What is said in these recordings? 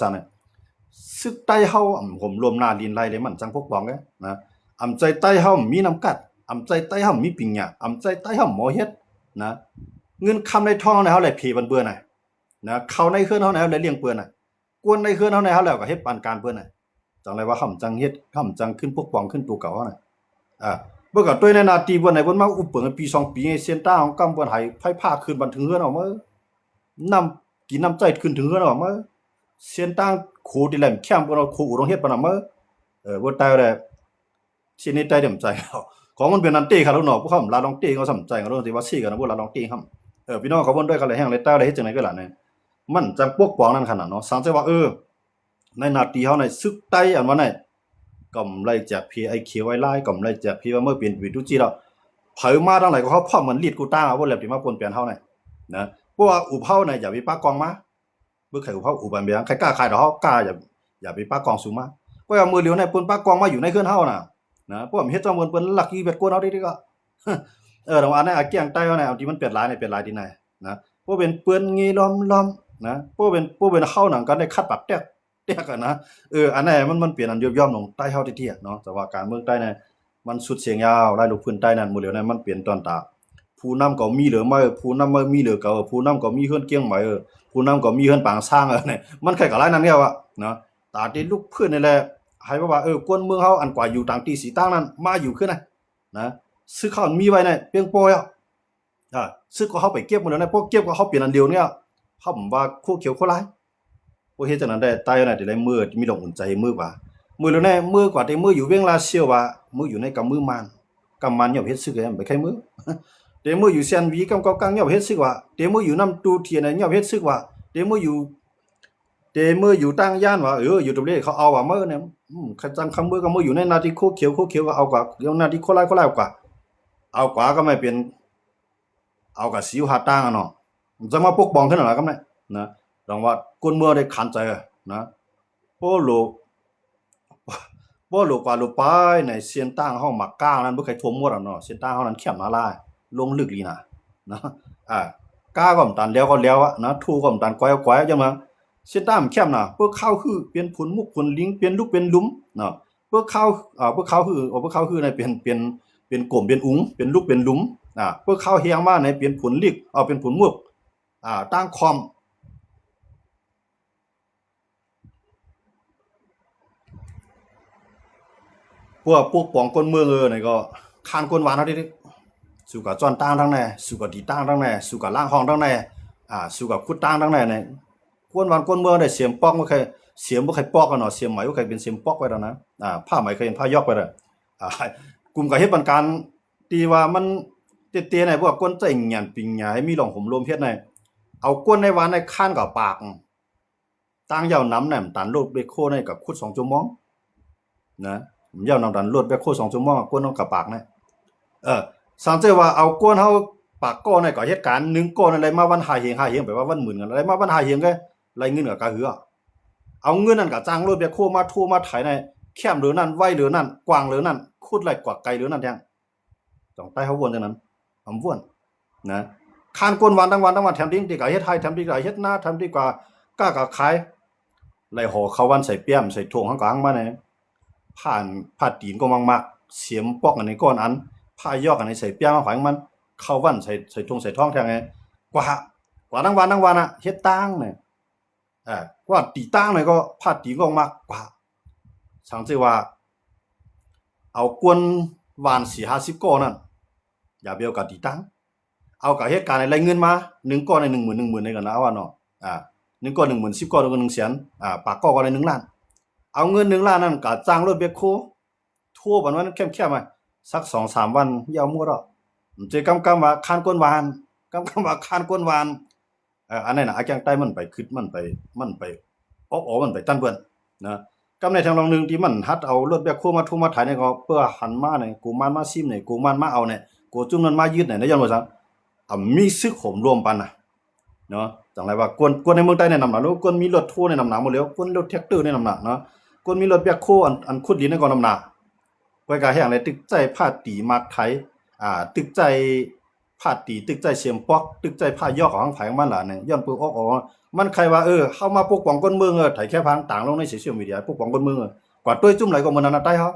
จังเนี่ยซึกใต้เฮาผมรวมหน้าดินไรเลยมันจังพวกบองนะใจใต้เฮามีน้ำกัดใจใต้เฮามีปิงหยาใจใต้เฮาหมอเฮ็ดนะเงินคำในท้องในเฮาเลยเพบันเบื่อน่ะนะเขาในเครื่องเฮาในเฮาเลยเลี้ยงเปื้อนน่ะกวนในเครื่องเฮาในเฮาแล้วก็เฮ็ดปานการเปื้อนน่ะจังไรว่าห่ำจังเฮ็ดห่ำจังขึ้นพวกบองขึ้นตัวเก่าน่ะเมื่อก่อนตัวในนาทีบนไหนบนมาอุปเปิงปี2ปีเส้นต้าของกำบนไหไผผ้าคืนบันถึงเฮือนออกมานำกินน้ำใจขึ้นถึงเฮือนออกมาเส้นต้างโคดิแลมแคมบนเอาโคอุดงเฮ็ดปานมาบ่ตายแล้วสินี่ตายเต็มใจของมันเป็นนันเต้ครับลูกน้องพวกเขาลาลองเต้เขาสำใจกันรู้สิว่าซี่กันนะพวกลาลองเต้ครับพี่น้องเขาบ่ด้วยกันเลยแห้งเลยตายเลยเฮ็ดจังได๋ก็ล่ะเนี่ยมันจังปกป้องนั่นขนาดเนาะสังใจว่าในนาทีเฮาในซึกใต้อันว่าไหนกำไรจาก PIQ ไว้ไล่กำไรจากพี่ว่าเมื่อเปลี่ยนวิตุจีแล้วเผยมาทางไหนก็เขาพร้อมเหมือนลีดกูต้าว่าแล้วที่มาปนเปลี่ยนเฮาไหนนะเพราะว่าอุบเฮาไหนอย่าไปป้ากองมาเมื่อใครอุบเฮาอุบอันเบียงใครกล้าขายดอกเฮากล้าอย่าไปป้ากองสูงมาก็เอามือเหลียวในปนป้ากองมาอยู่ในเครื่องเฮาน่ะนะเพราะว่าเฮ็ดจังเปิ้นลักอีเบ็ดกวนเฮาได้ก็ตรงอันนั้นเกี้ยงใต้เฮาไหนเอาที่มันเปลี่ยนหลายในเปลี่ยนหลายที่ไหนนะเพราะเป็นเปิ้นงีล้อมนะเพราะเป็นเฮานั่นก็ได้คัดปรับแตกกันนะอันนั้นมันเปลี่ยนอันย่อมๆลงใต้เฮาที่เนาะแต่ว่าการเมืองใต้เนี่ยมันสุดเสียงยาวไล่ลูกพื้นใต้นั่นหมดแล้วเนี่ยมันเปลี่ยนตอนตาผู้นำก็มีเหลือมาผู้นำบ่มีเหลือก็ผู้นำก็มีเฮือนเกียงใหม่ผู้นำก็มีเฮือนปางสร้างเนี่ยมันคล้ายกับหลายนั้นแล้วอะเนาะตาที่ลูกพื้นนี่แหละให้ว่ากวนเมืองเฮาอันกว่าอยู่ต่างที่สีต่างนั้นมาอยู่ขึ้นนะซื้อข้าวมีไว้เนี่ยเพียงพออ่ะซื้อก็เฮาไปเก็บหมดแล้วนะพวกเก็บก็เฮาเปลี่ยนอันเดียวเนี่ยเฮาผมว่าโคเขียวโคลายบ่เฮ็ดจังนั้นได้ตายน่ะได้เลยมือมีลงอุ่นใจมือกว่ามือแล้วแน่มือกว่าแต่มืออยู่เวียงลาเซียวว่ามืออยู่ในกำมือมันยอมเฮ็ดซึกแฮมไปใครมือแต่มืออยู่เซียนวีกำเกากังยอมเฮ็ดซึกว่าแต่มืออยู่นำตูเทียนยอมเฮ็ดซึกว่าแต่มืออยู่ตั้งย่านว่าอยู่ตรงนี้เขาเอาว่ามื้อเนี่ยคันจังคำมือก็มืออยู่ในนาทีโคเขียวก็เอากว่าเดี๋ยวนาทีโคลายกว่าเอากว่าก็ไม่เป็นเอากับสิวหาตั้งเนาะจะมาปกป้องขึ้นน่ะก็ได้นะรองว่าคนเมืองได้ขันใจนะโปโลกว่าโลไปในเส้นตั้งเฮามักกลางนั้นบ่เคยท่วมหมดเนาะเส้นตั้งเฮานั้นแคบมาลายลงลึกลีน่ะนะก้าก็ตันแล้วก็แล้วอะนะทูก็ตันก้อยจังมาเส้นตั้งแคบน่ะเปิ้เข้าคือเป็นผลมุกผลลิงเป็นลูกเป็นหลุมเนาะเปิ้เข้าคือในเป็นกลมเป็นอุ๋งเป็นลูกเป็นหลุมเปิ้เข้าเฮียงมาในเป็นผลลิกเป็นผลมุกตั้งคอมพวกปองก้นเมืองนี่ก็คานก้นหวานเฮาดิสู่กับจอนตั้งทั้งแน่สู่กับดีตั้งทั้งแน่สู่กับล่างห้องทั้งแน่สู่กับคุดตั้งทั้งแน่เนี่ยก้นหวานก้นเมืองได้เสียมปอกบ่เคยเสียมบ่เคยปอกกันเนาะเสียมไหมบ่เคยเป็นเสียมปอกไว้แล้วนะผ้าไหมเคยเห็นผ้ายอกไว้แล้วกลุ่มก็เฮ็ดบันการที่ว่ามันเตี้ยๆในพวกก้นใจหยันปิงหยาให้มีหลองผมรวมเฮ็ดในเอาก้นในหวานในคานกับปากตั้งยาวน้ำแหนมตันโลดเบโคในกับคุด2ชั่วโมงนะผมยาวนำดันรวดแบคโค2ชั่วโมงกวนเอากับปากนะสังเกตว่าเอากวนเฮาปากก้อในก็เหตุการณ์1ก้อนอะไรมาวันหาเฮงแปลว่าวันหมื่นกันอะไรมาวันหาเฮงก็ไรเงินกับกะหือเอาเงินนั่นก็จ้างรถแบคโคมาทั่วมาไถในแคมหรือนั่นไว้หรือนั่นกว้างหรือนั่นขุดไหลกว่าไกลหรือนั่นแท้ต้องใต้เฮาวนจังนั้นวนนะคานกวนวันทั้งวันแถมดิ้งที่ก็เฮ็ดให้แถมที่ก็เฮ็ดนาแถมที่ก็กล้าก็ขายไหลห่อเข้าวันใส่เปี้ยมใส่ถุงข้างกลางมาเนี่ยผ่าตีนก็มากๆเสียมปอกอันนี้ก้อนอันผ้ายอกอันนี้ใส่เปียมาขวางมันเข้าวันใส่ทงใส่ท้องแทงไงกว่าทั้งวันอ่ะเฮ็ดตั้งเนี่ยกว่าตีตั้งเนี่ยก็ผ่าตีนก็มากกว่าสังเกตว่าเอากวนวาน4-50ก้อนนั่นอย่าเบี้ยวกับตีตั้งเอากับเหตุการณ์อะไรเงินมา1ก้อนใน10,000ในกันนะว่าเนาะ1ก้อน10,000 10ก้อนก็100,000ปากก้อนก็ได้1ล้านเอาเงิน1ล้านนั่นก็จ้างรถเบคโคทั่วบันวันแคบๆมาสัก 2-3 วันยาวมั่วดอกเจอกำว่าคานก้นหวานว่าคานก้นหวานอันนั้นน่ะอาแกงใต้มันไปคิดมันไปมันไปตั้นเปิ้นนะกำในทางลองนึงที่มันหัดเอารถแบคโคมาทุ่มมาไถนี่ก็เพื่อหันมาเนี่ยกูมันมาซิมเนี่ยกูมันมาเอาเนี่ยกูจุ่มนั้นมายืดเนี่ยย้อนว่าซั่นมีซึกโหมรวมปันน่ะเนาะจังไรว่ากวนในเมืองใต้ในนำหนักแล้วกวนมีรถทัวร์ในนำหนักหมดแล้วกวนรถแท็กเตอร์ในนำหนักเนาะกวนมีรถแบคโคอันขุดดินในก็นำหนักไว้ก็แห่งเลยตึกใจผ้าตีมักไทยตึกใจ ผ้าตีตึกใจเสียมปอกตึกใจผ้ายอกของไผของมันล่ะเนี่ยย้อนปืนออกมันใครว่าเฮามาปกป้องคนเมืองไถแค่พังต่างลงในโซเชียลมีเดียปกป้องคนเมืองกว่าต้วยจุ่มไหลก็มันนั่นน่ะใต้เฮา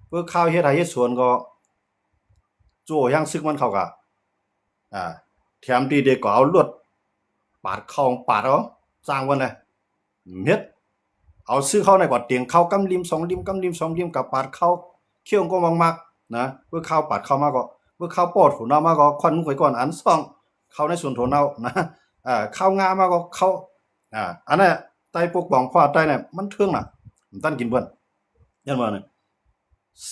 เพื่อข้าวเฮ็ดให้เฮ็ดสวนก็โจ้ยังซึกมันเข้ากะแถมที่เด็กก็เอาลวดปาดเข้าปาดเอาสร้างวันน่ะเฮ็ดเอาซื้อเข้าในกว่าเตียงเข้ากำริม2ริมกำริม2ริมกับปาดเข้าเขี้ยวก็มากๆนะเพื่อเข้าปาดเข้ามาก็เพื่อเข้าปอดหัวหน้ามาก็ควันข่อยก่อนอันซ่องเข้าในส่วนถั่วเน่านะเข้างามาก็เข้าอันนั้นใต้ปกป้องควาใต้เนี่ยมันเทิงน่ะมันตั้นกินเบิ่นยันว่าเนี่ย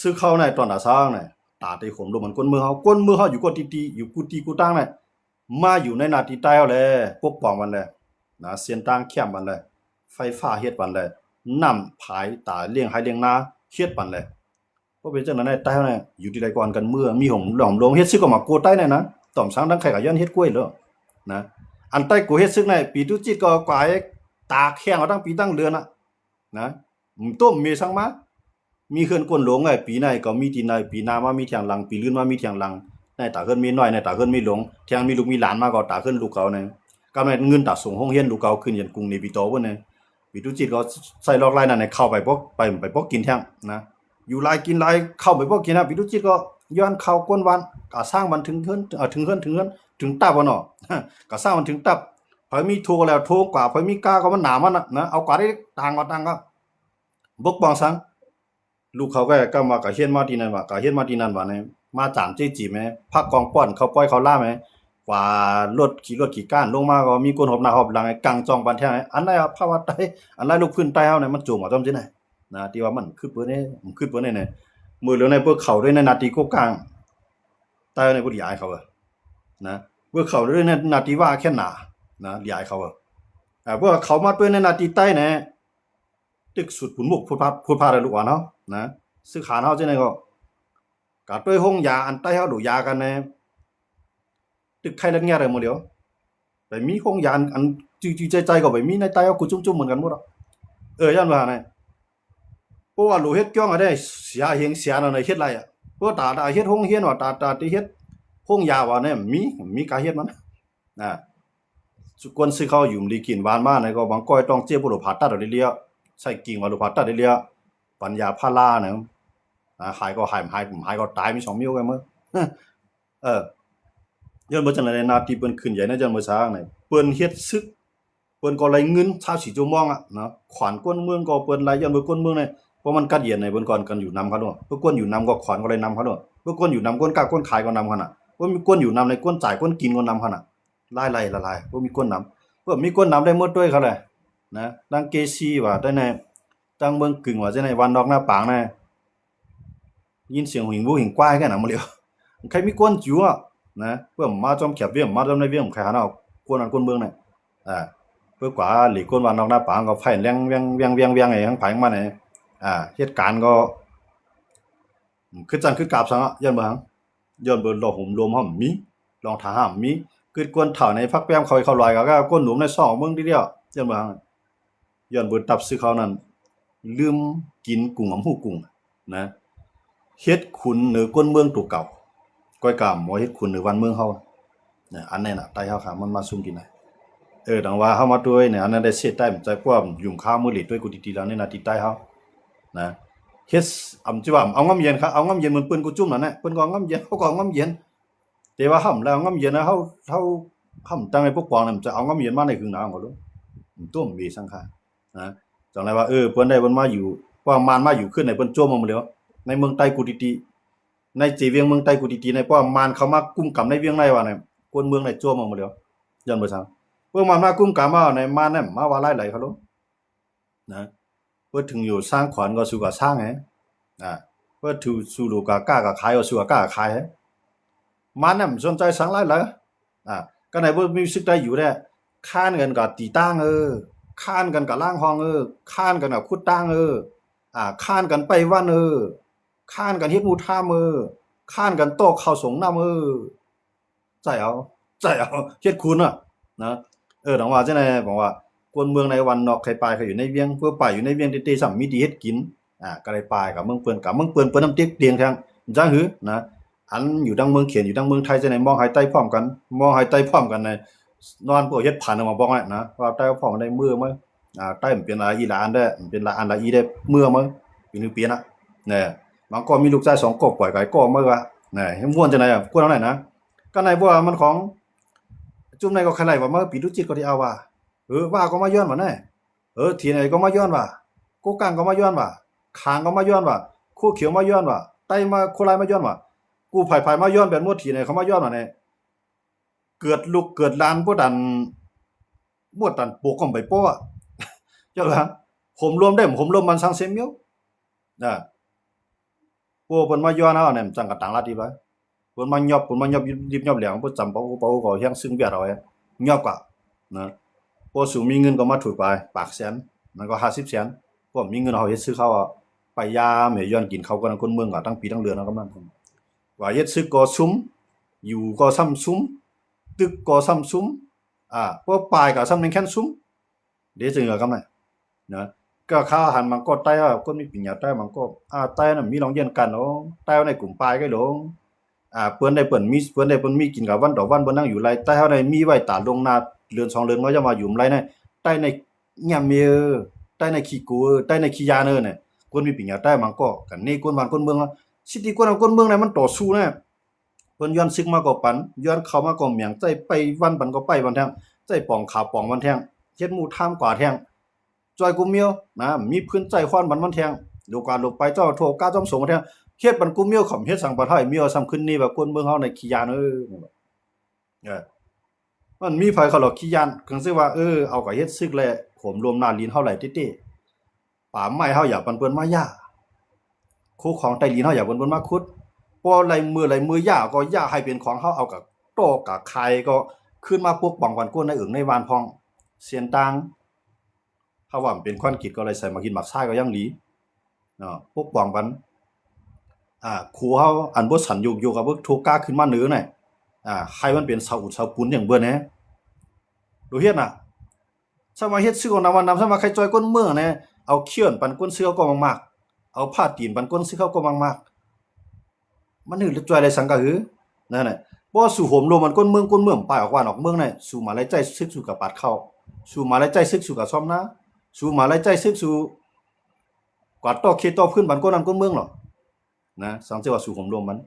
ซื้อเข้าในตอนน่ะซ้างเนี่ยตาได้ขมลมมันก้นมือเฮาอยู่ก็ตีๆอยู่กูตีกูตั้งเนี่ยมาอยู่ในนาทีใต้เอาแลปกป้องมันแลนะเสียนตั้งแคมมันแลไฟฟ้าเฮ็ดปันแลน้ำผายตาเลี้ยงให้เลี้ยงนาเฮ็ดปันแลบ่เป็นจังนั้นใต้เฮาเนี่ยอยู่ที่ใดก่อนกันเมื่อมีหงหลอมลงเฮ็ดซึกก็มาโกใต้เนี่ยนะต่อมสังดังไข่ก็ย้อนเฮ็ดกล้วยแล้วนะอันใต้กูเฮ็ดซึกในปีตุจิตก็กวายตาแข้งเอาตั้งปีตั้งเดือนน่ะนะต้มมีสังมามีเฮือนก้นหลงไอ้ปีไหนก็มีที่ไหนปีหน้ามามีเถียงหลังปีลื่นมามีเถียงหลังในตาเฮือนมีน้อยในตาเฮือนมีหลงเถียงมีลูกมีหลานมาก็ตาเฮือนลูกเก่าเนี่ยก็แม่นเงินตาส่งโรงเรียนลูกเก่าขึ้นยันกรุงในปีโตพุ่นเนี่ยปีตุจิตก็ใส่ลอกลายนั่นให้เข้าไปพกกินแท้งนะอยู่หลายกินหลายเข้าไปพกกินนะปีตุจิตก็ย้อนเข้าก้นวันก็สร้างมันถึงเฮือนถึงตับบ่เนาะก็สร้างมันถึงตับพอมีโทแล้วโทกว่าพอมีกาก็มันหนามันนะเอากว่าได้ต่างก็บกป้องซังลูกเขาก็มาก็เฮียนมาที่นั่นว่าก็เฮียนมาที่นั่นว่าเนี่ยมาจามจี้จีแม่พักกองป้อนเขาปล่อยเขาล่าแม่กว่ารถขี่ก้านลงมาก็มีคนหอบหน้าหอบหลังกังจองบันแท้อันใดภาวะใต้อันใดลูกพื้นใต้เฮาเนี่ยมันจุ่มเอาจอมซี่ไหนนะที่ว่ามันขึ้นเปิ้นเนี่ยมือเหลือในพวกเขาด้วยในนาทีกกลางใต้ในบ่ได้ยายเขานะพวกเขาด้วยในนาทีว่าแค่หนานะยายเขาพวกเขามาด้วยในนาทีใต้เนี่ยตึกสุดผุนมุกพูดพาได้ลูกว่าเนาะนะซื้อขานเฮาจังได๋ก็กะด้วยห้องยาอันใต้เฮาดูยากันแน่ตึกไข้เลือดแง่ได้หมดเดียวไปมีห้องยาอันจื้อๆใจๆก็ไปมีในใต้เฮากูจุ่มๆเหมือนกันหมดยันว่าไงเพราะว่าลูกเฮ็ดจ้องได้เสียเฮงเสียนั่นน่ะเฮ็ดไรเพราะตาเฮ็ดห้องเฮียนว่าตาที่เฮ็ดห้องยาว่าเนี่ยมีกาเฮ็ดมันสุกวนซื้อเขาอยู่ดีกินหวานมาเนี่ยก็บางก้อยต้องเจ็บบ่ผ่าตัดเอาเรียใส่กิ่งว่าลูกผ่าตัดได้เรียปัญญาพาราเนี่ยหายก็หายก็ตายมี2มิ้วกันมื้อย้อนบ่จังได๋นาที่เปิ้นขึ้นใหญ่นะจังมื้อช้านี่เปิ้นเฮ็ดซึกเปิ้นก็ไล่เงิน24ชั่วโมงเนาะขวานก้นเมืองก็เปิ้นไล่ย้อนบ่ก้นเมืองนี่เพราะมันกัดเย็นในเปิ้นก่อนกันอยู่นำเขาเนาะเพิ่นก้นอยู่นำก็ขวานก็เลยนำเขาเนาะเพิ่นก้นอยู่นำก้นกล้าก้นขายก็นำเขาน่ะเพิ่นมีก้นอยู่นำในก้นจ่ายก้นกินก็นำเขาน่ะไล่ละลายเพิ่นมีก้นนำเพิ่นมีก้นนำได้หมดด้วยเขาแหละนะดังเกซีว่าได้ในจังเบิ่งกึ่งว่าจังได๋วันนอกหน้าปางน่ะยินเสียงหิงวูหิงกว้ายแค่นั้นบ่เหลียวใครมีก้นจิ๋วนะเพิ่นมาจอมแคบเวียมมาจอมในเวียมใครหาเอาก้นอันก้นเมืองน่ะเพื่อกว่าหลีก้นวันนอกหน้าปางก็ไผแรงเวียงไอ้ทั้งไผของมันเหตุการณ์ก็คือจังคือกราบซังย้อนบ่หังย้อนเบิ่ลอหุ่มรวมห้อมมีรองทาห้ามมีกึดกวนเฒ่าในพักแป้มเขาลอยก็ก้นหนุ่มในซ่องเมืองทีเดียวย้อนบ่หังย้อนเบิ่ตับซื้อเขานั้นลืมกินกุ้งหำหูกุ้งนะเฮ็ดขุนเหนือก้นเมืองตัวเก่าก้อยกามบ่เฮ็ดขุนเหนือวันเมืองเฮาอันนั้นน่ะใต้เฮาค่ะมันมาซุ่มกินน่ะดังว่าเฮามาด้วยเนี่ยอันนั้นได้เสียใต้ใจพวกยุ่งข้าวมื้อหลีด้วยกูติๆแล้วในนาทีใต้เฮานะเฮ็ดจิว่าเอาง้ำเย็นครับเอาง้ำเย็นเหมือนปืนกูจุ่มนั่นแหละเพิ่นก็ง้ำเย็นเขาก็ง้ำเย็นแต่ว่าห่ำแล้วง้ำเย็นนะเฮาห่ำตั้งให้พวกปองนั่นจะเอาง้ำเย็นมาในครึ่งหน้าก็รู้ตัวมีสังขารนะจังได๋ว่าเพิ่นได้เพิ่นมาอยู่ว่ามานมาอยู่ขึ้นในเพิ่นโจมมาหมดแล้วในเมืองใต้กูติๆในจีเวียงเมืองใต้กูติๆในเพราะมานเขามากุมกำในเวียงในว่าเนี่ยคนเมืองในโจมมาหมดแล้วย้อนบ่ซังเพิ่นมากุมกำมาในมานนั่นมาว่าหลายๆเขารู้นะเพิ่นถึงอยู่สร้างขวัญก็สู้กับสร้างไงเพื่อถูสู่ลูกกล้าก็ขายก็สู้กล้าขายมันน่ะสนใจสังหลายก็ไหนบ่มีสึกได้อยู่แท้ค้านกันก็ตีตั้งค้านกันก็ล้างห้องค้านกันก็ขุดตั้งค้านกันไปวันค้านกันเฮ็ดหมู่ท่ามค้านกันโตเข้าสงน้ำใจเอาเฮ็ดคุณนะดังว่าจังได๋บอกว่าคนเมืองในวันนอกใครปายเขาอยู่ในเวียงเพื่อปายอยู่ในเวียงเตๆซ้ํมีดีเฮ็ดกินก็ได้ปายกับเมืองเปิ้นเปิ้นนำเตียงทางจังหือนะ หันอยู่ดังเมืองเขียนอยู่ดังเมืองไทยจะไหนมองหายใต้พร้อมกันมองหายใต้พร้อมกันในนอนพวกเฮ็ดผ่านออกมาบอกไว้นะว่าใต้พร้อมได้มือมั้ยใต้มันเป็นอีหลานได้มันเป็นละอันละอีได้มือมั้ยปีนึงปีน่ะเนี่ยบางก็มีลูกชาย2กบปล่อยไก่ก็มื้อว่าเนี่ยให้ม่วนจังได๋อ่ะกวนเอาไหนนะก็ไหนบ่ว่ามันของจุ่มไหนก็ใครไหลว่ามาปีตุจิตก็ได้เอาว่าว่าก็มาย้อนว่าแน่ทีไหนก็มาย้อนว่ากูกังก็มาย้อนว่าคางก็มาย้อนว่าคู่เขียวมาย้อนว่าไต้มาโคลายมาย้อนว่ากูไผๆมาย้อนแบบหมดทีไหนเขามาย้อนว่าแน่เกิดลูกเกิดหลานบ่ดันบ่ตันปกก็ไปป้อเจ้าว่าผมรวมได้ผมรวมมันสังเสียมอยู่นะพวกเพิ่นมาย้อนเอาเนี่ยจังกะตังลาดีไว้เพิ่นมาหยอบยิบหยอบแหลงบ่จำเปาก็เฮียงซึ่งเบียดเอาไว้หยอบกะนะพอสูมีเงินก็มาถูกไปปากแสนมันก็50แสนพวกมีเงินเอาเฮ็ดซื้อข้าวไปยามให้ย้อนกินข้าวกันคนเมืองก็ทั้งปีทั้งเดือนเนาะกำนันว่าเฮ็ดซื้อก็ซุ้มอยู่ก็ซ้ำซุ้มตึกก็ซ้ำซุ้มพวกปลายก็ซ้ำนึงแค่นซุ้มเดี๋ยวจึงก็กำนันนะก็ข้าวหันมันก็ใต้คนมีปัญญาใต้มันก็ใต้น่ะมีโรงเรียนกันเนาะใต้ในกลุ่มปลายก็หลงเปิ้นได้เปิ้นมีกินกับวันต่อวันบ่นั่งอยู่ไรใต้เฮาได้มีไว้ตาลงนาเรือน2เรือนก็จะมาอยู่ไรในใต้ในยามเมอใต้ในขี้กูใต้ในขี้ยาเนอเนี่ยคนมีปัญญาใต้มันก็กันนี่คนบ้านคนเมืองสิที่คนเมืองไหนมันต่อสู้นะเพิ่นย้อนซึกมาก็ปันย้อนเข้ามาก็เมียงใจไปวันปันก็ไปวันแทงใจป่องขาวป่องวันแทงเฮ็ดหมู่ท่ามกว่าแทงจอยกุมเมียวนะมีพื้นใจควานมันแทงดูการลงไปเจ้าโทก้าจ้อมสงมาแทงเฮ็ดปันกุมเมียวขำเฮ็ดสังปะไทยเมียวซ้ำขึ้นนี่แบบคนเมืองเฮาในขี้ยาเนอมันมีไผเขาหรอกขี้ยานจังซี่ว่าเอาก็เฮ็ดซึกแลผมรวมหน้าลิ้นเฮาไหลติๆป่าไม้เฮาอย่าปันเปิ้นมาย่าคู่ของใต้ลิ้นเฮาอย่าเปิ้นมาขุดพอไหลมือย่าก็ย่าให้เป็นของเฮาเอากับโตกับไข่ก็ขึ้นมาปกป้องกันก้นในอึ่งในวานพองเสียนตังถ้าว่ามันเป็นควันกิจก็เลยใส่มากินหมักซ้ายก็ยังหลีปกป้องกันครูเฮาอันบ่สันอยู่กับพวกโทกาขึ้นมาเหนือน่ะใครมันเป็นเสาอุดเสาปูนอย่างเบิ่นแหดูเฮ็ดน่ะสมาเฮ็ดซื้อของนำวันนำสมาใครจอยก้นเมืองแน่เอาเขี้ยนปันก้นซื้อก็มากๆเอาผ้าตีนปันก้นซื้อเขาก็มากๆมันนึกจอยได้สังกะหือนั่นน่ะบ่สู่โหมรวมมันก้นเมืองป้ายออกว่านออกเมืองน่ะสู่มาลัยใจซึกสู่กับปาดเข้าสู่มาลัยใจซึกสู่กับซ่อมนาสู่มาลัยใจซึกสู่กวาดตอกเขตตอกพื้นบันก้นนั้นก้นเมืองหรอนะสังเกตว่าสู่โหมรวมมัน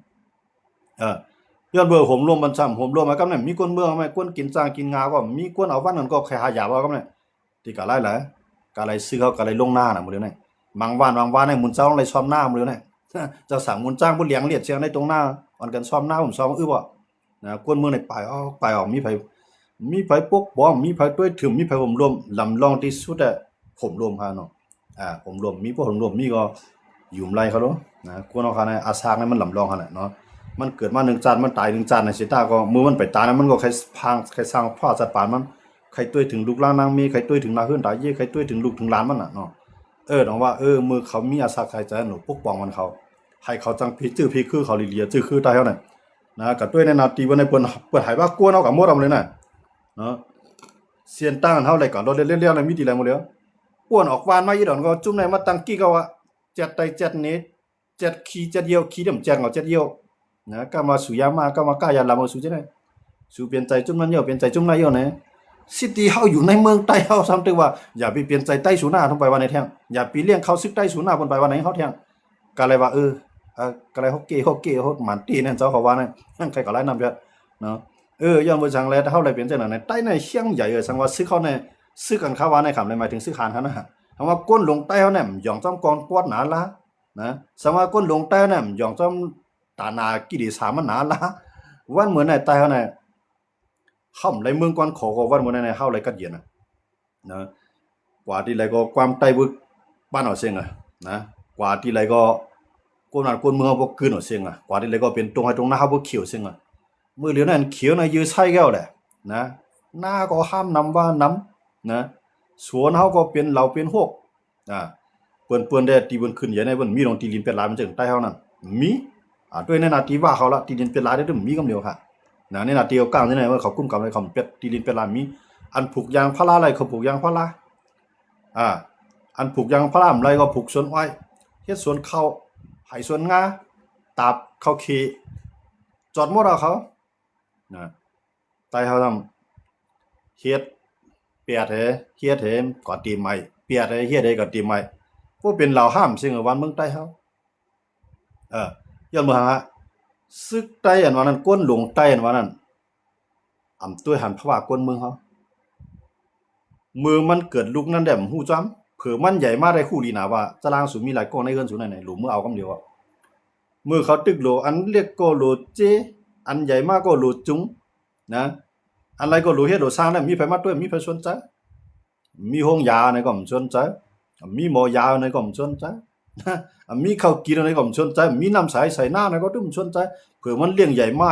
ย้อนเบอร์ผมรวมมันซ้ำผมรวมมากับนั่นมีคนเมืองมั้ยคนกินจ้างกินงาก็มีคนเอาวันนั้นก็ใครหายาบ่กับนั่นที่กะหลายกะไหลซื้อเขากะไหลลงหน้าน่ะมื้อนี้บางวันให้มุนเจ้าไหลซ้อมหน้ามื้อนี้เจ้าสั่งมุนจ้างบ่เลี้ยงเลียดเสียงในตรงหน้าอันกันซ้อมหน้าผมซ้อมบ่นะคนเมืองในไปออกมีไผปกป้องมีไผต้วยถึมมีไผผมรวมลำลองที่สุดผมรวมพาเนาะผมรวมมีผมรวมมีก็ยุ่มไรเขาเนาะนะคนเอาคาในอาสางนั้นมันลำลองขนาดเนาะมันเกิดมา1จานมันตาย1จานในสิตาก็มือมันไปตายนั้นมันก็ใครพังใครสร้างพ่อสัตว์ป่ามันใครต้วยถึงลูกหลานนางมีใครต้วยถึงนาเฮือนตายเย่ใครต้วยถึงลูกถึงหลานมันน่ะเนาะน้องว่ามือเขามีอาสาใครใจหนูปกป้องมันเขาให้เขาจังพี่จื้อพี่คือเขาลีเลียจื้อคือตายเฮานั่นนะก็ต้วยในนาตีวันในเปิ้นหายว่ากวนเอากับหมดเอาเลยน่ะเนาะเสียนตั้งเฮาเลยก่อนรถเลี้ยวๆในมีดีแล้วหมดแล้วป้วนออกวานมาอีดอนก็จุ่มในมาตั้งกี้ก็ว่า7ไต7นี้7ขี้7เยี่ยวขี้เดิม7เอา7เยี่ยวนะก็มาสุยามาก็มากายาลามาสุจังได๋สุเปลี่ยนใจจุ่มนั้นเยี่ยวเปลี่ยนใจจุ่มนั้นเยี่ยวนะสิที่เฮาอยู่ในเมืองใต้เฮาซ้ำตึกว่าอย่าไปเปลี่ยนใจใต้สูหน้าต้องไปว่าในแท้งอย่าไปเลี้ยงเขาซึกใต้สูหน้าเพิ่นไปว่าไหนเฮาแท้งก็เลยว่าก็เลยฮอกเก้ฮอกหมันตีนั่นเจ้าเขาว่านั่นใครก็หลายนำเยอะเนาะย้อนบ่จังแลเฮาเลยเปลี่ยนจังนั้นในใต้ในเชียงใหญ่สังว่าซึกเขาในซึกกันเขาว่าในคำเลยหมายถึงซึกหานเขานะคำว่าก้นลงใต้เฮาเนี่ยหย่องจ้อมกองปวดหนาละนะสังว่าก้นลงใต้เนี่ยหย่องจ้อมตานากิริสามันหนาละวันเหมือนในใต้เฮาเนี่ยห่ำไรเมืองกวนขอก็วันเหมือนในเฮาไรกัดเย็นนะกว่าที่ไรก็ความใต้บึกบ้านเอาเสียงนะกว่าที่ไรก็คนนั้นคนเมืองบ่คืนเอาเสียงกว่าที่ไรก็เป็นตรงให้ตรงหน้าเฮาบ่เขียวเสียงมื้อเหลียวนั้นเขียวน่ะยื้อใช้แก้วแหละนะหน้าก็ห้ามนำว่าน้ำนะสวนเฮาก็เป็นเหล่าเป็นฮกเปิ้นได้ที่เพิ่นขึ้นใหญ่ในเพิ่นมีลงที่ดินเป็นหลายมันจังใต้เฮานั่นมีด้วยในนาทีว่าเขาละที่ดินเป็นหลายได้ถึงมีกำเดียวค่ะนะในนาทีเอาก้างที่ไหนว่าเขากุ้มกำไรเขาเป็ดที่ดินเป็นหลายมีอันผูกยางพาราอะไรเขาผูกยางพาราอันผูกยางพาราอะไรก็ผูกสวนอ้อยเฮ็ดสวนข้าวไห้สวนงาตาบข้าวเค จอดหมดเอาเขานะไต้เฮาทำเฮ็ดเปียดเฮ็ดก่อนตีใหม่เปียดเฮ็ดก่อนตีใหม่บ่เป็นเหล่าห้ามซึ่งวันเมืองใต้เฮาย้อนเมืองฮะซึกใต้อันว่านั้นก้นหลวงใต้อันว่านั้นตุ้ยหันเพราะว่าก้นเมืองเฮามือมันเกิดลูกนั้นแดมฮู้จ้ำเผื่อมันใหญ่มาได้คู่ดีหนาว่าตารางสูงมีหลายกองในเฮือนสูงไหนๆหลุมมือเอากำเดียวมือเขาตึกโหลอันเรียกก็โหลเจอันใหญ่มากก็โหลจุงนะอะไรก็โหลเฮ็ดโหลสร้างได้มีไผมาด้วยมีไผสนใจมีห้องยาในก็บ่สนใจมีหมอยาในก็บ่สนใจมีข้าวกินในก็บ่สนใจมีน้ำใสใส่หน้าในก็ตึ้มสนใจเผื่อมันเลี้ยงใหญ่มา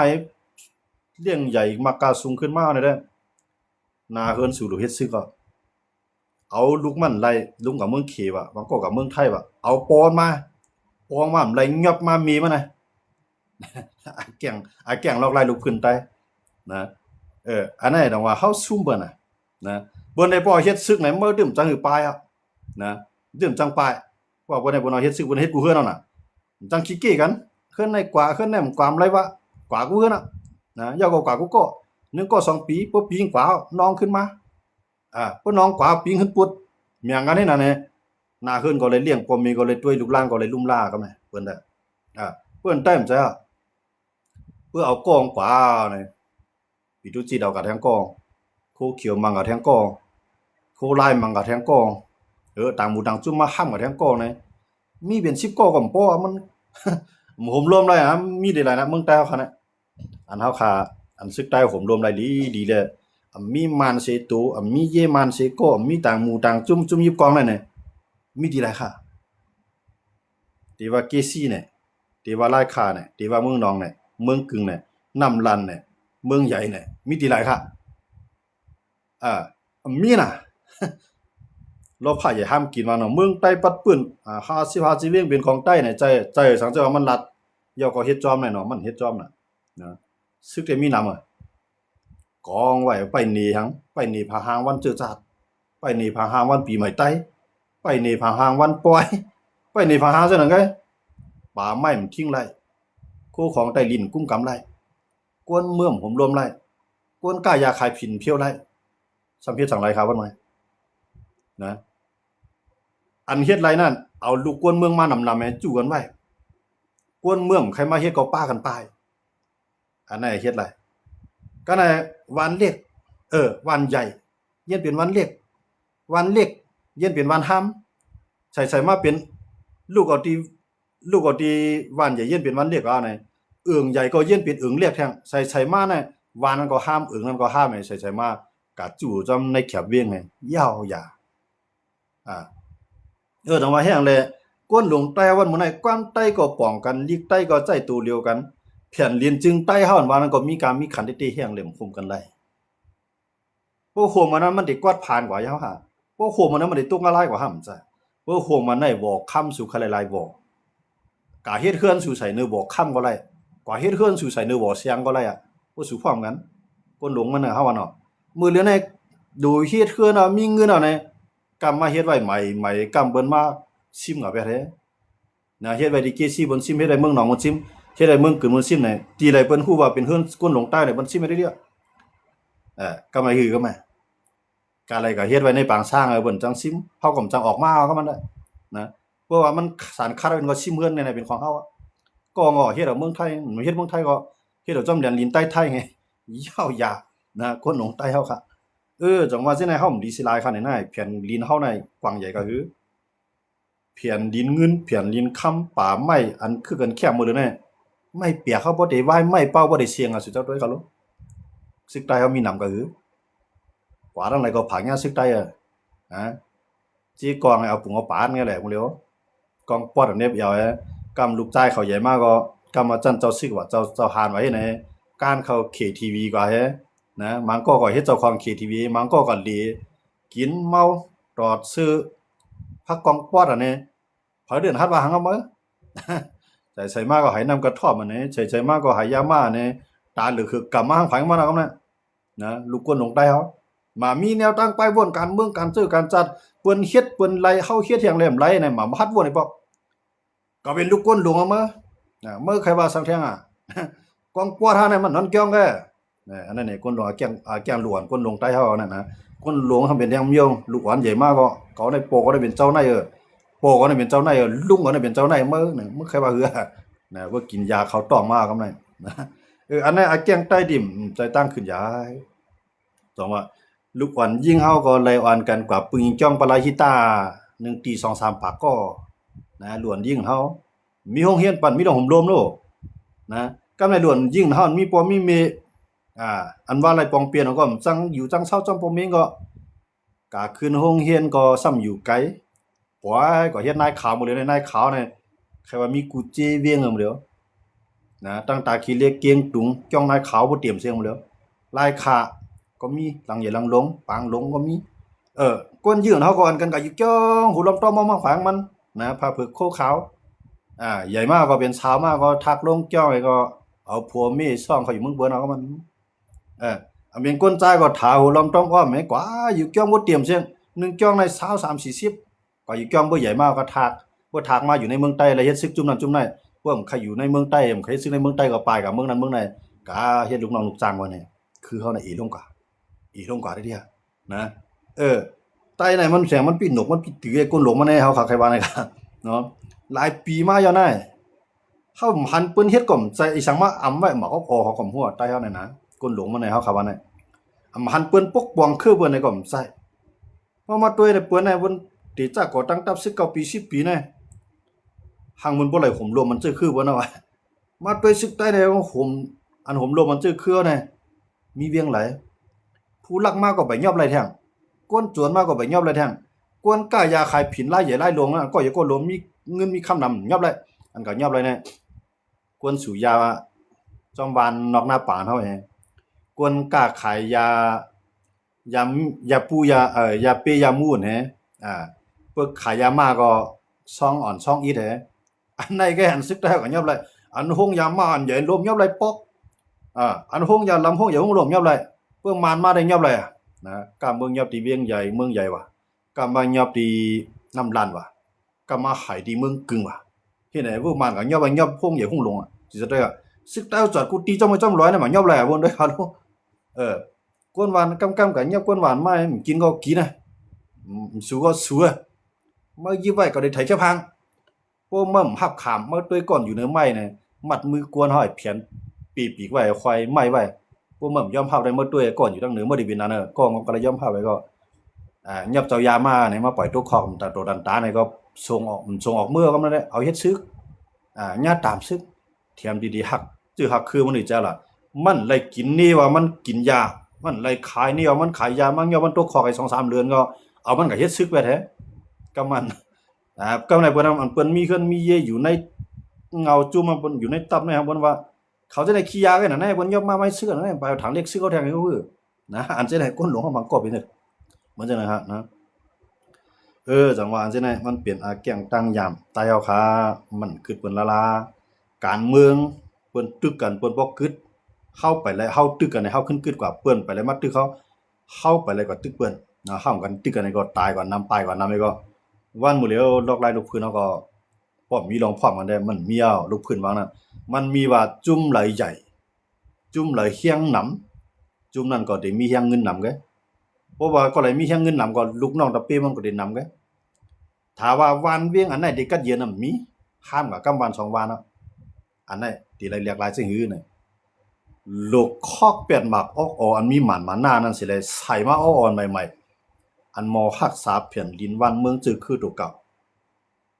เลี้ยงใหญ่มากาสูงขึ้นมาได้นาเฮือนสู่โหลเฮ็ดซึกก็เอาลูกมันไล่ลุงกับเมืองเขว่ะบางก็กับเมืองไทยว่ะเอาปอนมาไล่งับมามีมาน่ะแก่งลอกไล่ลูกขึ้นไตนะอันนั้นต้องว่าเฮาซุ่มเบิ่นน่ะนะบ่ได้บ่เฮ็ดซึกไหนมาดื่มจังหือปลายอ่ะนะดื่มจังปลายว่าบ่ได้บ่เฮ็ดซึกบ่เฮ็ดกูเฮือนเอาน่ะจังขี้เก้กันเฮือนในกว่าเฮือนแนมความไรวะกว่ากูเฮือนน่ะนะยาวกว่ากูก็1ก็2ปีบ่ปีกว่าน้องขึ้นมาพวกน้องกว่าปิงขึ้นปุดเมียงกันนี่น่ะเนี่ยหน้าขึ้นก็เลยเลี้ยงปอมมีก็เลยด้วยลูกล่างก็เลยลุ่มล่าก็แม่เพิ่นได้เพิ่นแต้มใจเพื่อเอากองกว่าเนี่ยปีตุจีดเอากับแทงกองโคเขียวมังกับแทงกองโคลายมังกับแทงกองต่างหมู่ต่างจุ่มมาห้ามกับแทงกองเนี่ยมีเป็น10กอก็บ่พอมันผมรวมได้มีได้หลายนะเมืองใต้เฮาค่ะนะอันเฮาค่ะอันซึกใต้ผมรวมได้ดีเลยมีมันเสตูมีเยมันเสก็มีต่างหมู่ต่างจุ่มยิบกองนั่นน่ะมีดีหลายค่ะที่ว่าเกซี่เนี่ยที่ว่าลายคาเนี่ยที่ว่าเมืองนองเนี่ยเมืองกึ่งเนี่ยน้ำลันเนี่ยเมืองใหญ่เนี่ยมีดีหลายค่ะมีน่ะเราพาอย่าห้ามกินว่าเนาะเมืองใต้ปัดปื้น50-50เวียงเป็นของใต้เนี่ยใจสังเจ้ามันรัดยอก็เฮ็ดจอมแน่เนาะมันเฮ็ดจอมน่ะนะซึกได้มีนำกองไว้ไปนี่หังไปนี่พาหางวันเจอจาดไปนี่พาหางวันปีใหม่ไต้ไปนี่พาหางวันปอยไปนี่พาหางจังนั้นไงป่าไม้มันทิ้งไร่คู่ของใต้ลิ้นกุ้งกำไร่กวนเมื่อมผมรวมไร่กวนก้ายาขายผินเพี้ยวไร่สำเพ็จสังไรครับว่าไงนะอันเฮ็ดไรนั่นเอาลูกกวนเมืองมานำแม่จู่กันไว้กวนเมืองใครมาเฮ็ดก็ป้ากันไปอันไหนเฮ็ดไรก็ในวันเล็กวันใหญ่เย็นเป็นวันเล็กเย็นเป็นวันห้ำใส่มาเป็นลูกเอาที่วันใหญ่เย็นเป็นวันเล็กเอาไหนใหญ่ก็เย็นเป็นเล็กแทงใส่มาในวันนั้นก็ห้ามนั้นก็ห้ามใส่มากะจู่จำในแคบเวียงไงยาวอย่าต้องว่าแห้งเลยก้นหลงใต้วันมื้อไหนกว้านใต้ก็ป้องกันลีกใต้ก็ใจตูเดียวกันแผ่นลินจึงใต้เฮาว่านั้นก็มีการมีขันที่แห้งเหลี่ยมคุมกันได้พวกโคมมันนั้นมันได้กวาดผ่านกว่าเฮาหาพวกโคมมันนั้นมันได้ตกละลายกว่าห้ำจ้ะพวกโคมมันได้บอกค้ำสู่คลายๆบอกกะเฮ็ดเคลื่อนสู่ใส่เนื้อบอกค้ำก็ได้กว่าเฮ็ดเคลื่อนสู่ใส่เนื้อบอกเสียงก็ได้บ่สู่พร้อมกันก้นหลงมันน่ะเฮาว่าเนาะมื้อเหลือในดูเฮ็ดเคลื่อนมีเงินเอาในกำมาเฮ็ดไว้ใหม่กำเบิ่นมาซิมกับไปแท้นะเฮ็ดไว้ที่เกซี่บนซิมเฮ็ดได้เมืองหนองบนซิมเฮ็ดได้เมืองกึ่นบนซิมไหนตีไรเปิ้นฮู้ว่าเป็นเฮือนก้นหลงใต้ได้บนซิมได้เด้ก็มาคือก็มากะไรก็เฮ็ดไว้ในปางช้างเบิ่นจังซิมเฮาก็จังออกมาเอาก็มันได้นะเพราะว่ามันสารคัดเป็นก็ซิมเฮือนในเป็นของเฮาก็งอเฮ็ดเอาเมืองไทยเฮ็ดเมืองไทยก็เฮ็ดเอาจอมแดนลินใต้ไทยไงยาวยานะคนหลงใต้เฮาค่ะจังว่าสิในเฮาดีสิหลายค่ะในแผ่นลินเฮาในกว้างใหญ่ก็คือแผ่นดินเงินแผ่นดินค้ำป่าไม้อันคือกันแคบหมดเลยแน่ไม่เปียกเขาบ่ได้ไหว้ไม้เป้าบ่ได้เสียงสุดเจ้าด้วยกันลูกซึกใต้เขามีนำก็คือกว่าทั้งหลายก็ผังยาซึกใต้จีกองเอาปุงเอาปานไงแหละมึงเร็วกองปอดอันเนี้ยยาวกำลูกใจเขาใหญ่มากก็กำมาจันเจ้าซึกว่าเจ้าหานไว้ในการเขา KTV กว่านะมันก็เฮ็ดเจ้าของ KTV มันก็ดีกินเมาตอดซื้อพักกองปอดอันนี้พอเดือนฮัดว่าหังเอามื้อใส่มากก็ให้นำกระท่อมอันนี้ใส่มากก็ให้ยามาเนี่ยตาหรือคือกำมาหังไผมาแล้วนะลูกกวนลงใต้เฮามามีแนวตั้งไปวนการเมืองการซื้อการจัดเปิ้นเฮ็ดเปิ้นไล่เฮาเฮ็ดอย่างแหลมไล่ในมาฮัดวนไอ้ปอกก็เป็นลูกกวนหลวงเอามื้อเมื่อใครว่าสังเทียง กองปัวท่าเนี่ยมันนอนเกี้ยงแกเนี่ยอันนั้นเนี่ยคนหลวงแกงหลวนคนหลวงใต้เฮานั่นนะคนหลวงทำเป็นแดงเมียวลูกหวานใหญ่มากก็เขาได้โปก็ได้เป็นเจ้านายโปก็ได้เป็นเจ้านายลุงก็ได้เป็นเจ้านายเมื่อเนี่ยมึงใครว่าเหือนะว่ากินยาเขาต้องมากก็ได้นะอันนั้นแกงใต้ดิมใจตั้งขึ้นยายสองว่าลูกอ่อนยิ่งเฮาก็เลยอ่อนกันกว่าปึงยิงจ้องปลาฮิตา1ตี2 3ปากก็นะหลวนยิ่งเฮามีห้องเฮียนปั่นมีดอกหมลมโลนะกำในหลวนยิ่งเฮามีปอมีเมอันว่าอะไรปองเปลี่ยนก็จังอยู่จังเศร้าจังปอมเมงก็กะขึ้นห้องเฮียนก็ซ้ำอยู่ไกลปอยก็เฮ็ดนายขาวหมดเลยนายขาวเนี่ยใครว่ามีกูเจเวียงหมดแล้วนะตั้งตาขี้เล็กเกียงตุงจ้องนายขาวบ่เตรียมเสียงหมดแล้วลายขาก็มีหลังใหญ่หลังลงปางลงก็มีก้นยืนเฮาก็อันกันก็อยู่จ้องหูลำต้อมมาขวางมันนะผ้าผึกโคขาวใหญ่มากก็เป็นสาวมากก็ทักลงจ้องไอ้ก็เอาผัวเมียซ่องเขาอยู่เมืองเบิ่นเอาก็มันอันเป็นก้นใจก็ถาหูลำต้อมอ้อมแม่กว่าอยู่จ้องบ่เตรียมเสียง1จ้องใน20 30 40ก็อยู่จ้องบ่ใหญ่มากก็ทักบ่ทักมาอยู่ในเมืองใต้แล้วเฮ็ดซึกจุ่มนั้นจุ่มนั้นพวกใครอยู่ในเมืองใต้ใครซึกในเมืองใต้ก็ไปกับเมืองนั้นเมืองไหนก็เฮ็ดลูกน้องลูกจ้างว่านี่คือเฮาน่ะอีลงกว่าได้เดียนะใต้ไหนมันแสงมันปิดหนกมันปิดตือไอ้ก้นหลงมาแน่เฮาคักใครว่าไหนกันเนาะหลายปีมาแล้วนะเฮาหันเปิ้นเฮ็ดก่อมใจไอ้สังมาอำไว้หมาก็พอเฮาก่อมหัวใต้เฮานั่นนะก้นหลงมาแน่เฮาคักว่าไหนหันเปิ้นปกป้องคือเปิ้นในก่อมใจพอมาตัวในเปิ้นในเปิ้นติจักก่อตั้งตับ19ปี10ปีนะหังมันบ่ไหลห่มรวมมันเจอคือเปิ้นเอาไว้มาตัวซึกใต้ในห่มอันห่มรวมมันเจอคือนะมีเวียงไหลผู้ลักมากก็ไปยอบไรแท่งก้นจวนมากก็ไปยอบไรแท่งก้นก้ายาขายผินไล่ใหญ่ไล่ลงนะก็อย่าก้นลมมีเงินมีคำนำยอบไรอันก็ยอบไรเนี่ยก้นสูยาจอมบานนอกหน้าป่าเท่าเองก้นก้าขายยาปูยาเปยามูนฮะเปิกขายยามาก็ซ่องอ่อนซ่องอีแท้อันไหนก็หันซึกได้ก็ยอบไรอันห้องยามาอันใหญ่ลมยอบไรปอกอันห้องยาลำห้องใหญ่ห้องลมยอบไรเพื่อมันมาได้ยอบเลยนะกำเมืองยอบตีเวียงใหญ่เมืองใหญ่ว่ะกำมายอบตีน้ำลันว่ะกำมาหายตีเมืองกึ่งว่ะที่ไหนพวกมันก็ยอบไปยอบพงใหญ่พงลงอ่ะสิจะได้อ่ะซึกเต้าจอดกูตีจ้องไม่จ้องร้อยนะมันยอบแหล่บนได้ฮัลโหลกวนหวานกำกันยอบกวนหวานไม่กินก็กินนะสู้ก็สู้เมื่อยี่ไว้ก็ได้ไถเจ้าพังพวกมั่มหับขามเมื่อตัวก่อนอยู่เนื้อไม้เนี่ยมัดมือกวนห้อยเพียนปีกไว้ควายไม้ไว้พวกมันย่อมภาพได้เมื่อตัวก่อนอยู่ตั้งเหนือเมื่อดิบินนั่นก็ก็เลยย่อมภาพไว้ก็ยับเจ้ายามาเนี่ยมาปล่อยตัวคอกแต่ตัวดันตาเนี่ยก็ส่งออกเมื่อก็มันได้เอาเฮ็ดซึกญาตามซึกเทียมดีๆหักจื้อหักคือมันนี่จ้าล่ะมันเลยกินนี่ว่ามันกินยามันเลยขายนี่ว่ามันขายยามันย่อมันตัวคอกไอ้ 2-3 เดือนก็เอามันก็เฮ็ดซึกไปแท้ก็มันก็ในเพิ่นมันเปิ้นมีเคลื่อนมีเยอยู่ในเงาจุ่มมันเปิ้นอยู่ในตับนะครับเพิ่นว่าเขาจะได้ขี้ยากันนะเพิ่นยกมาไม่ซื้อนะไปถังเล็กซื้อเขาแทงให้เขานะอันจะได้ก้นหลวงเขาบังกอบไปเนี่ยมันจะนะครับนะจังหวะอันจะได้มันเปลี่ยนแก่งตั้งยามตายเอาขามันคือเปิ้นละการเมืองเปิ้นตึกกันเปิ้นบ่กึดเข้าไปแล้วเฮาตึกกันให้เฮาขึ้นกึดกว่าเปิ้นไปแล้วมาตึกเขาเข้าไปแล้วก็ตึกเปิ้นนะเฮากันตึกกันก็ตายก่อนนำไปก่อนนำไปก็วันหมู่แล้วลอกลายลูกพื้นเฮาก็พร้อมมีรองพร้อมกันได้มันมีเอาลูกพื้นว่านั้นมันมีว่าจุ่มไหลใหญ่จุ่มไหลเฮียงหนำจุ่มนั่นก็ได้มีเฮียงเงินนำไงเพราะว่าก็เลยมีเฮียงเงินนำก็ลูกน้องตะเป้มันก็ได้นำไงถ้าว่าวันเวียงอันไหนได้กัดเย็นน่ะมีห้ามกับกำวัน2วันเนาะอันไหนที่เรียกหลายสิ่งอื่นน่ะลูกคอกเปียดหมากออกอันมีหมันมาหน้านั่นสิเลยใส่มาอ่อนใหม่ๆอันมอรักษาเพียนดินวันเมืองจือคือตัวเก่า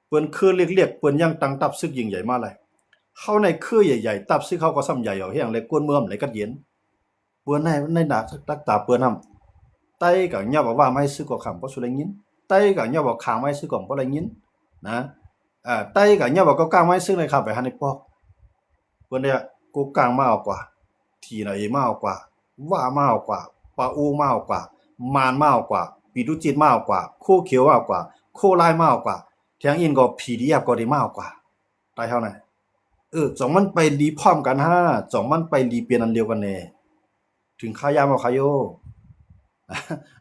เปิ้นคือเรียกเปิ้นยังตั้งตับซึกยิ่งใหญ่มาเลยเข้าในคือใหญ่ๆตับซึกเขาก็ซ้ำใหญ่เอาเฮียงเลยกวนเมืองเลยกัดเย็นเปิ้นในหนักตักตาเปิ้นนำไต้ก็ย่าว่าไม่ซื้อก็คำบ่สุได้ยินไต้ก็ย่าว่าข้างไม่ซื้อก็บ่ได้ยินนะไต้ก็ย่าว่าก็กลางไม่ซื้อเลยครับไปหาในปอกเปิ้นเนี่ยกูกลางมาเอากว่าทีน่ะมาเอากว่าว่ามาเอากว่าปาอูมาเอากว่ามานมาเอากว่าปีดุจิตมาเอากว่าโคเขียวมาเอากว่าโคลายมาเอากว่าแทงอินก็ผีดิยับก็ได้มาเอากว่าตายเท่าไหร่สองมันไปรีพร้อมกันสองมันไปรีเปลี่ยนอันเดียวกันแน่ถึงขายามเอาขายโย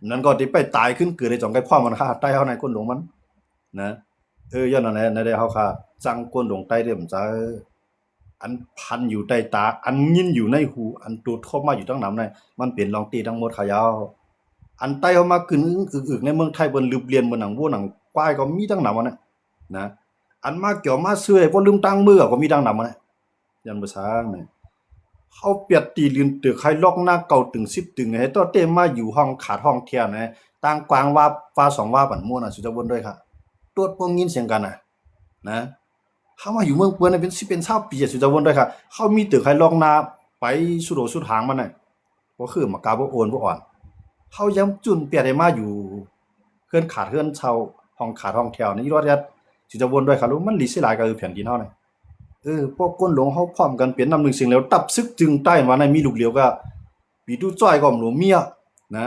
นั่นก็ที่ไปตายขึ้นเกิดในจ่องไก่พ่อมันค่ะใต้เฮาในก้นหลวงมันนะย้อนนั่นแหละในได้เฮาค่ะจังก้นหลวงใต้เด้อมจ้า อันพันอยู่ใต้ตาอันยินอยู่ในหูอันตูดเข้ามาอยู่ทั้งน้ำในมันเป็นลองตีทั้งหมดขายาวอันใต้เข้ามากึ่งอึกในเมืองไทยบนลืบเรียนบนหนังวัวหนังควายก็มีทั้งน้ำมันนะอันมาเกี่ยวมาเสื่อยพอลืมตั้งมือก็มีทั้งน้ำมันยันภาษาเนี่ยเขาเปียดตีลืนตึกใครล็อกหน้าเก่าตึง10ตึงให้ตัวเต้มาอยู่ห้องขาดห้องเทียนนะต่างกวางว่าฟ้า2ว่าปั่นม่วนสุดจะบนด้วยค่ะตรวจพวกยินเสียงกันนะเขามาอยู่เมืองเปื้อนเป็นเป็น20 ปีสุดจะวนด้วยค่ะเขามีตึกให้ลองนาไปสุดโหสุดทางมันน่ะก็คือมากาบ่โอนบ่อ่อนเขายังจุนเปียได้มาอยู่เฮือนขาดเฮือนเช่าห้องขาดห้องแถวนี่รอดยัดสุดจะวนด้วยค่ะรู้มันลิสิหลายก็คือแผ่นดินเฮานี่พวกก้นหลวงเฮาพร้อมกันเป็นนำหนึ่งสิ่งแล้วตับซึกจึงใต้มาในมีลูกเหลียวก็ปีตู้จ้อยก็หลวงเมียนะ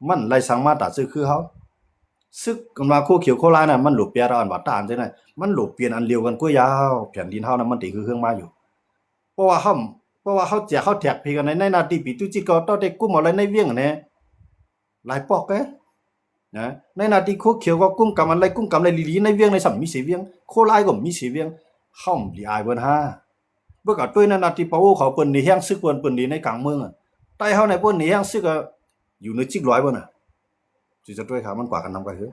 มันไล่สังมาตัดซื้อคือเฮาซึกกันมาโคเขียวโคลาน่ะมันหลบเปียเราอันว่าตามจังได๋มันหลบเปลี่ยนอันเดียวกันกว่ายาวแผ่นดินเฮานั้นมันติคือเครื่องมาอยู่เพราะว่าเฮาแจกเฮาแท็กพี่กันในนาทีปีตุจิก็ตอได้กุ้มอะไรในเวียงแน่หลายปอกแกนะในนาทีโคเขียวก็กุ้มกำอะไรกุ้มกำอะไรลีในเวียงในสัมมีเสเวียงโคลายก็มีเสเวียงเฮาลีอายเบิ่นห้าเบิ่งก็ด้วยในนาทีเปาเขาเปิ้นนี่แฮงซึกเปิ้นนี่ในกลางเมืองใต้เฮาในเปิ้นนี่แฮงซึกก็อยู่ในจิกร้อยบ่น่ะสิจะด้วยครับมันกว่ากันนำกันเถอะ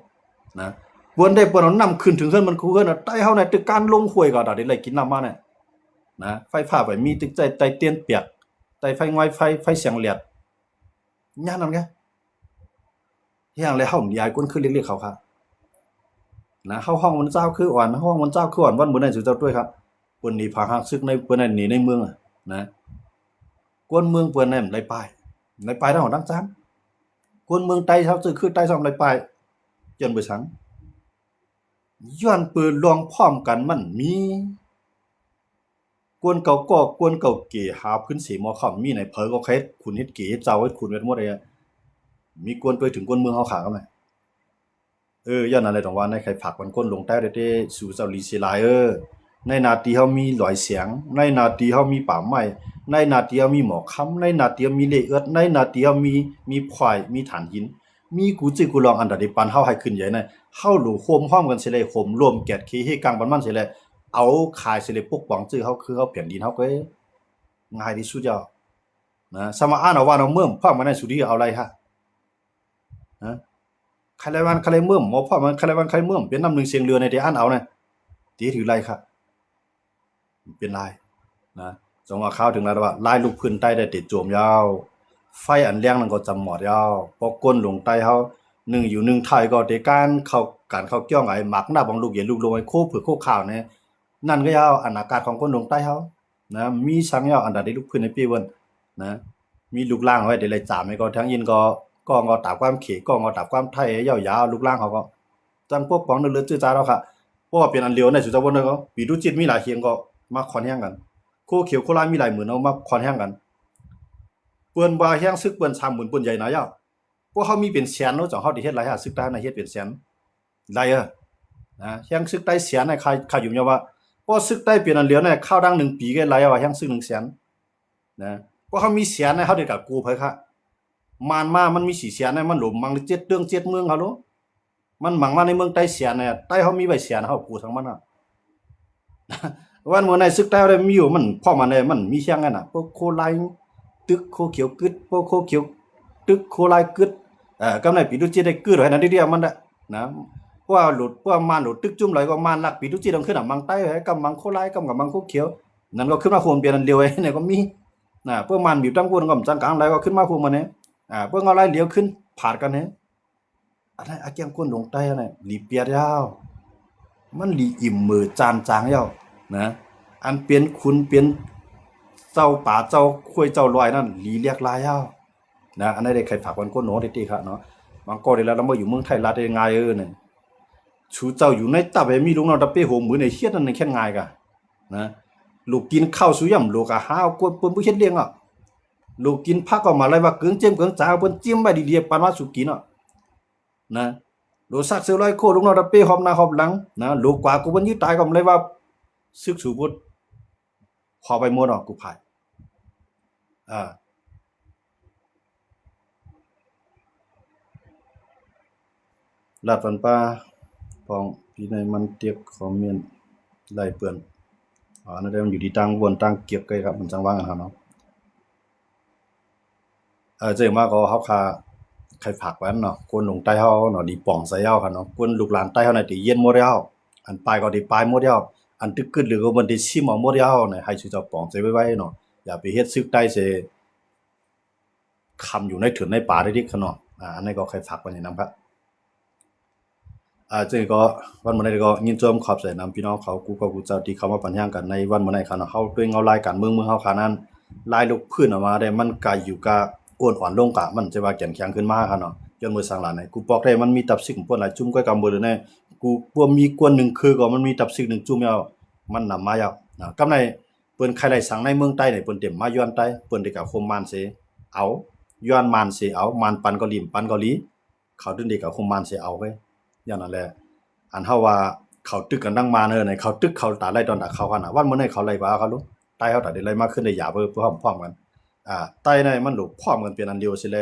นะเปิ้นได้เปิ้นเอานำขึ้นถึงเฮือนมันคูเฮือนใต้เฮาในตึกการลงห้วยก็ได้ไล่กินน้ำมาเนี่ยนะไฟฟ้าไปมีตึกใจใต้เตียนเปียกใต้ไฟไวไฟเสียงเลียดย่านนั้นแกอย่างแล้วเฮาย้ายคนคือเรียกเขาครับนะเฮาห้องมันเจ้าคืออ่อนห้องมันเจ้าคืออ่อนวันบ่ได้สิเจ้าด้วยครับเปิ้นนี่ผาหักซึกในเปิ้นนั่นนี่ในเมืองนะกวนเมืองเปิ้นนั่นไล่ป้ายทางดังซ้ํกวนเมืองใต้เฮาซื้อคือใต้ซ่อมไล่ป้ายจนบ่สังย้อนปืนลวงพร้อมกันมันมีกวนเก่าก็กวนเก่าเก๋หาพื้นสีหมอค่ำมีไหนเผอก็เฮ็ดคุณเฮ็ดเก๋เจ้าเฮ็ดคุณเฮ็ดหมดเลยมีกวนไปถึงกวนเมืองเฮาขากันไหมย้อนอะไรต้องว่าในใครผักมันก้นลงใต้ได้สู่เจ้าลีศิลาในนาทีเฮามีหลอยเสียงในนาทีเฮามีป่าไม้ในนาทีเฮามีหมอค้ำในนาทีเฮามีเลเอิดในนาทีเฮามีควายมีฐานหินมีกูจิกูลองอันใดปันเฮาให้ขึ้นใหญ่นะเฮาหลู่โฮมพร้อมกันสิเลยโฮมรวมแกดขี้ให้กลางมันสิเลยเอาขายสิเลยปกป้องจื้อเฮาคือเฮาแผ่นดินเฮาก็ง่ายที่สุดแล้วนะสมาอ่านเอาว่าเอาเมืองพร้อมกันในสุดีเอาอะไรฮะนะใครวันใครเมืองหมอพร้อมมันใครวันใครเมืองเป็นนำหนึ่งเสียงเรือในที่อ่านเอานะตีถือไรครับเป็นลายนะจงว่าข่าวถึงแล้วว่าลายลูกพื้นใต้ได้ติดโจมยาวไฟอันแรงนั้นก็จำหมอดยาวพอก้นลงใต้เฮาหนึ่งอยู่หนึ่งไทยก็ได้การเข้าเกี่ยวไอ้หมักหน้าบังลูกเหยียดลูกลงไอ้โคผือโคข่าวเนี่ยนั่นก็ยาวอันอากาศของคนลงใต้เฮานะมีสังยาวอันใดได้ลูกพื้นในปีเวินนะมีลูกล่างไว้ได้เลยจามให้ก็ทั้งยินก็งอตาความเขก็งอตาความไทยยาวๆลูกล่างเขาก็จังพวกของนึกๆจื้อจ้าแล้วค่ะเพราะว่าเป็นอันเลียวในสุจวนเนาะปีดูจิตมีหลายเคียงก็มาคอนแฮงกันโคเขียวโคลามีหลายหมื่นเอามาคอนแฮงกันเปิ้นบ่าแฮงซึกเปิ้น30,000เปิ้นใหญ่หนายาวพวกเฮามีเป็นแสนเนาะจังเฮาได้เฮ็ดหลายซึกใต้น่ะเฮ็ดเป็นแสนหลายนะแฮงซึกใต้แสนน่ะค่าอยู่ยาว่าพอซึกใต้เป็นอันเลียวน่ะข้าวดัง1ปีก็หลายว่าแฮงซึก1แสนนะพวกเฮามีแสนน่ะเฮาได้กับกูไผค่ะมานมามันมี4แสนน่ะมันหลมมัง7เรื่อง7เมืองเฮาโลมันหมังมาในเมืองใต้แสนน่ะใต้เฮามีไว้แสนเฮากูทั้งมันน่ะวันมื้อในซึกใต้ได้มีอยู่มันพอมันได้มันมีเชียงกันน่ะพวกโคไลตึกโคเขียวกึดพวกโคเขียวตึกโคไลกึดกำไรปีตุจิได้กึดให้นั่นเดียวมันน่ะนะเพราะว่าหลุดเพราะมานหลุดตึกจุ่มไหลก็มานลักปีตุจิต้องขึ้นน่ะมังใต้ให้กำมังโคไลกำกับมังโคเขียวนั่นก็ขึ้นมาโคมเปลี่ยนอันเดียวไอ้เนี่ยก็มีนะเพื่อมันบีบตั้งกูก็จังกลางไหลก็ขึ้นมาโคมมันเนี่ยเพื่อเอาไหลเลี้ยวขึ้นผ่านกันเนี่ยอันนั้นอาเกียงก้นลงใต้น่ะหลีเปียดยาวมันหลีอิ่มมือจานจางยาวนะอันเปลี่ยนคุณเปลี่ยนเจ้าป่าเจ้าคุยเจ้าลอยนั่นหลีเรียกลายยาวนะอันนั้นได้ใครฝากวันก้นโหนติครับเนาะบางก็ได้แล้วเรามาอยู่เมืองไทยลาได้ง่ายเนี่ยชูเจ้าอยู่ในตับให้มีลุงเราตะเป้โหมือในเฮ็ดนั่นแค่ง่ายกะนะลูกกินข้าวสุย่ำลูกก็หาวกวนเปิ้นบ่เฮ็ดเลี้ยงอ่ะลูกกินผักก็มาเลยว่าเกิงเจิ้มเกิงจ้าเปิ้นจิ้มไว้ดีๆปานว่าสุกินอ่ะนะโลซักเสือร้อยโคลุงเราตะเป้หอมหน้าหอมหลังนะลูกกว่ากูมันยืดตายก็เลยว่าซึกสู่พุทธขอไปหมดอ่ะกูพายลาดฟันป้าพองพี่ในมันเตียกคอมเมนต์ไล่เปื้อน นั่นได้มันอยู่ที่ตั้งวนตั้งเก็บกันครับมันจังว่ากันครับเนาะเจอมาก็เฮาคาใครผักไว้เนาะกวนลงใต้เฮาเนาะดีป่องใส่เฮาครับเนาะกวนลูกหลานใต้เฮาน่ะติเย็นหมดแล้วอันปลายก็ดีปลายหมดแล้วอันตึกกึดหรือก็มันได้ชิมเอาหมดแล้วเนี่ยให้ชื่อเจ้าป่องใส่ไว้เนาะอย่าไปเฮ็ดซึกใต้เสคำอยู่ในถึงในป่าได้ดิครับเนาะอันนี้ก็ใครผักไว้นี่นำครับจึงก็วันมื้อนี้ก็ยินจมขอบใจนำพี่น้องเขากูก็กูเจ้าที่เข้ามาปัญญากันในวันมื้อนี้ครับเนาะเฮาด้วยเงารายการเมืองเฮาคานั้นลายลุกพื้นออกมาได้มันก็อยู่กะอ้วนอ่อนลงกะมันจะว่าแข็งแข็งขึ้นมาครับเนาะจนมื้อสังหลานกูบอกได้มันมีตับซิกป่นหลายจุ่มก้อยกำบ่ได้กูบ่มีกวนหนึ่งคือก็มันมีตับซิกหนึ่งจุ่มยาวมันนำมายาวกำในเปิ้นใครได้สั่งในเมืองใต้นี่เปิ้นเต็มมาย้อนใต้เปิ้นได้ก็คมมานเสเอาย้อนมานเสเอามานปันก็ลิมปันก็ลีเขาดึงได้ก็คมมานเสเอาไว้อย่างนั้นแหละ อันเฮาว่าเขาตึกกันดังมาเนอในเขาตึกเขาตาไล่ตอนตาเขาคั่นน่ะวันมื้อนี้เขาไล่ว่าเขาลูกใต้เฮาตาได้ไล่มาขึ้นได้หยาเบิ่พร้อมกันใต้ในมันลูกพร้อมกันเป็นอันเดียวสิแล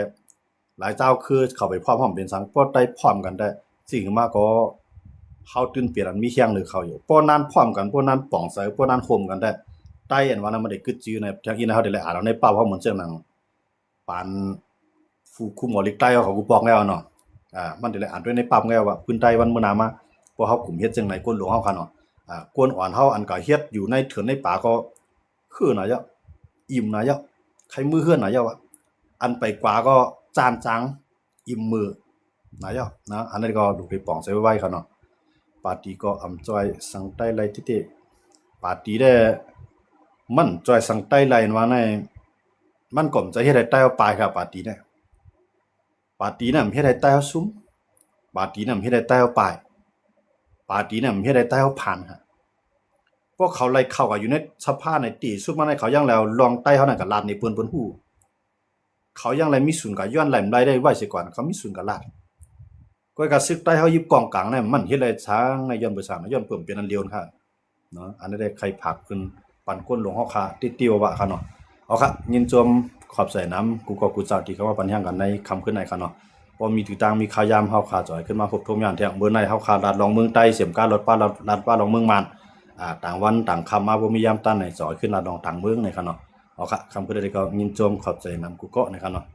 หลายเจ้าคือเข้าไปพร้อมเป็นสังพอใต้พร้อมกันได้สิ่งมาก็เฮาตื่นเปลี่ยนอันมีเฮียงหรือเขาอยู่ป้อนั้นพร้อมกันป้อนั้นป่องใส่ป้อนั้นโฮมกันได้ใต้อันว่านั้นมันได้กึดจื้อในทางอีนะเฮาได้ไล่อ่านเอาในเป้าเฮาเหมือนจังนั้นปานฟูคุหมอลิกใต้เขากูบอกแล้วเนาะมันได้ไล่อ่านด้วยในปั๊มแล้วว่าพื้นใต้วันมื้อหน้ามา พอเฮากลุ่มเฮ็ดจังไหนกวนหลวงเฮาคั่นเนาะกวนอ่อนเฮาอันก็เฮ็ดอยู่ในเถือนในป่าก็คือน่ะยะอิ่มน่ะยะใครมือเฮือนน่ะยะอันไปกว่าก็จานจังอิ่มมือน่ะยะนะอันนั้นก็ลูกได้ปองใส่ไว้คั่นเนาะปาร์ตีก็อำจ้อยสังใต้ไลติเตปาร์ตีได้มันจ้อยสังใต้ไลว่าในมันก็จะเฮ็ดให้ใต้เอาปลายครับปาร์ตีเนี่ยปาร์ตีน่ะเฮ็ดให้ใต้เอาซุมปาร์ตีน่ะเฮ็ดให้ใต้เอาปลาย ปาร์ตี้เนี่ยมันเฮ็ดให้ใต้เฮาผ่านครับพวกเขาไล่เข้าก็อยู่ในสภาในตีสุดมาในเขายังแล้วลองใต้เฮานั่นก็ลาดในเปิ้นฮู้เขายังไล่มีศูนย์ก็ย้อนไหลมได้ไว้เสียก่อนเขามีศูนย์ก็ลาดก้อยก็ซึกใต้เฮายิบกองกลางเนี่ยมันเฮ็ดให้ช้างในย้อนบ่สร้างย้อนเพิ่มเป็นอันเดียวครับเนาะอันนี้ได้ใครผักขึ้นปั่นก้นหลวงเฮาค่ะติวๆว่าค่ะเนาะเอาครับยินจมขอบใส่น้ำกูก็กูเจ้าที่เขาว่าปัญหากันในค่ำคืนในค่ะเนาะ พอมีติตังมีขายามเฮาขาจ่อยขึ้นมาพบทมยานแท้เบิ่นในเฮาขาลาดลองเมืองใต้เสียมการรถป้าลาดป้าลองเมืองมานต่างวันต่างคำมาบ่มียามตันไหนจ่อยขึ้นลาดลองต่างเมืองในคั่นเนาะเอาค่ะคำคือได้ก็ยินจมขอบใจนำกูเกาะในคั่นเนาะ